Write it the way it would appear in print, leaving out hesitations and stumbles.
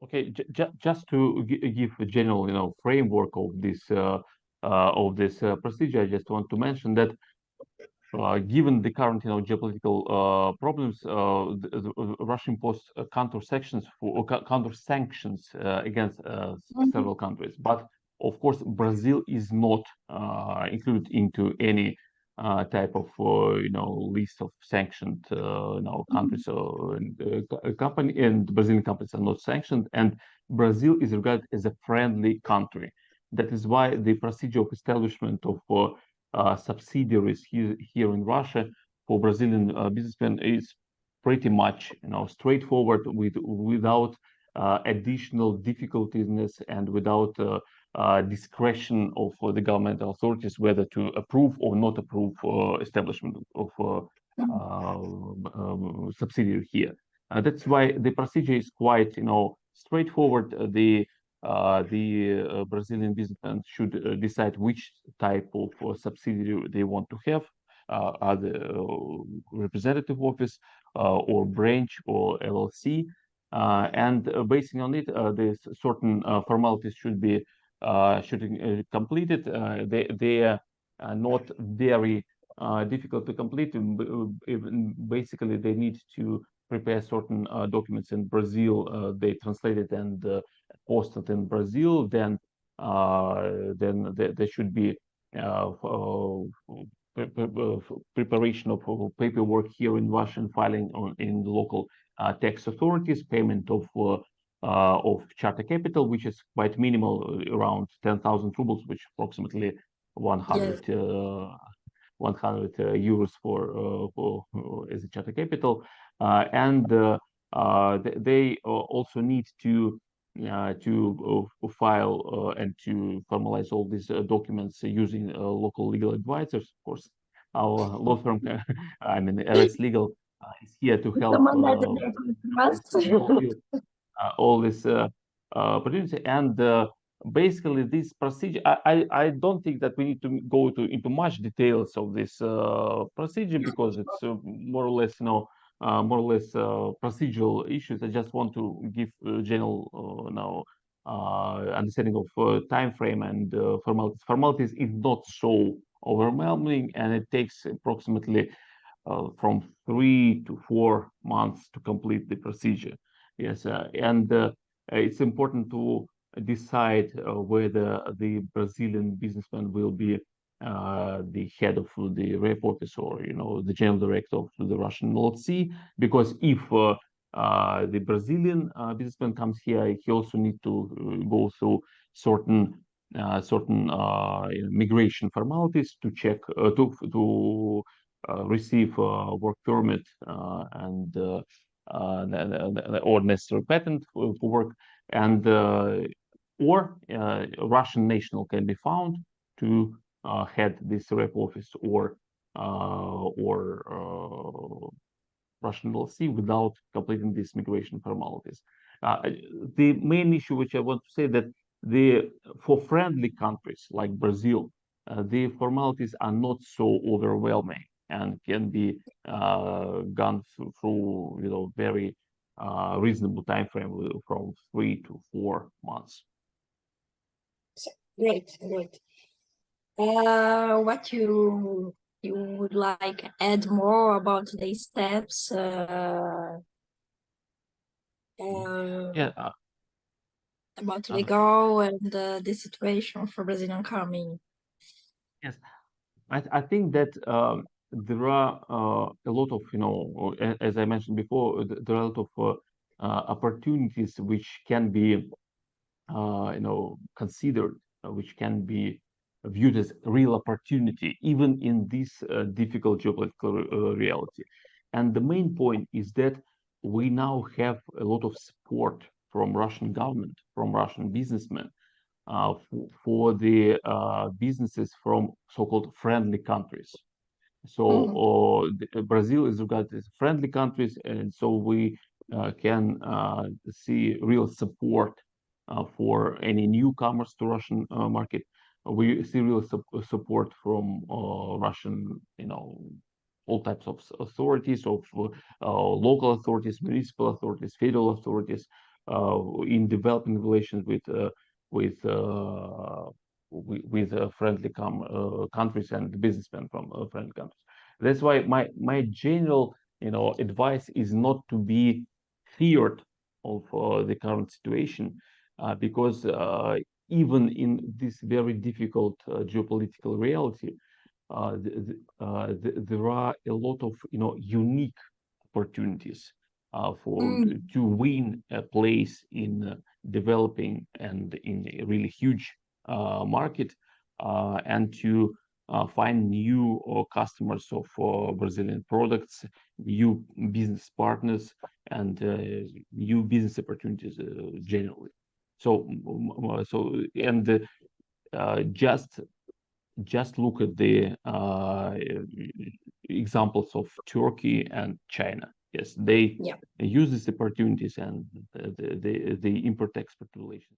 Okay, just to give a general, framework of this procedure, I just want to mention that given the current, geopolitical problems, the Russia imposed counter sanctions against Mhm. several countries. But of course, Brazil is not included into any type of, list of sanctioned, Mhm. countries. Company and Brazilian companies are not sanctioned, and Brazil is regarded as a friendly country. That is why the procedure of establishment of subsidiaries here in Russia for Brazilian businessmen is pretty much straightforward without additional difficulties and without discretion of the governmental authorities whether to approve or not approve establishment of Mhm. subsidiary here. That's why the procedure is quite straightforward. The Brazilian businessmen should decide which type of subsidiary they want to have, either representative office or branch or LLC. And basing on it, there's certain formalities should completed. They are not very difficult to complete. Even basically, they need to prepare certain documents in Brazil. They translated and posted in Brazil. Then there should be preparation of paperwork here in Russian, filing in the local tax authorities, payment of charter capital, which is quite minimal, around 10,000 rubles, which approximately 100 Yes. 100 euros for as a charter capital, and they also need to file and to formalize all these documents using local legal advisors. Of course, our law firm, I mean, RS Legal, is here to help Comandante de Paz. fulfill all this opportunity. And basically, this procedure, I don't think that we need to go into much details of this procedure because it's more or less, procedural issues. I just want to give general, understanding of time frame and formalities. Formalities is not so overwhelming, and it takes approximately from 3 to 4 months to complete the procedure. Yes, and it's important to decide whether the Brazilian businessman will be the head of the rep office or the general director of the Russian LLC. Because if the Brazilian businessman comes here, he also need to go through certain migration formalities to check to receive work permit or necessary patent for work, and or a Russian national can be found to head this rep office or Russian LLC without completing these migration formalities. The main issue which I want to say that for friendly countries like Brazil, the formalities are not so overwhelming and can be gone through very reasonable time frame from 3 to 4 months. Great, great. What you would like add more about the steps Yeah, about uh, legal and the situation for Brazilian coming? yes. I think that there are a lot of, as I mentioned before, there are a lot of opportunities which can be, considered, which can be viewed as real opportunity, even in this difficult geopolitical reality. And the main point is that we now have a lot of support from Russian government, from Russian businessmen, for the businesses from so-called friendly countries. So Mhm. Brazil is regarded as friendly countries, and so we can see real support for any newcomers to Russian market. We see real support from Russian, all types of authorities, of local authorities, municipal authorities, federal authorities, in developing relations with friendly countries and businessmen from friendly countries. That's why my general advice is not to be feared of the current situation, because even in this very difficult geopolitical reality, there are a lot of unique opportunities to win a place in developing and in a really huge market, and to find new customers of Brazilian products, new business partners, and new business opportunities generally. So, and just look at the examples of Turkey and China. Yes, they use these opportunities, and the import-export relations.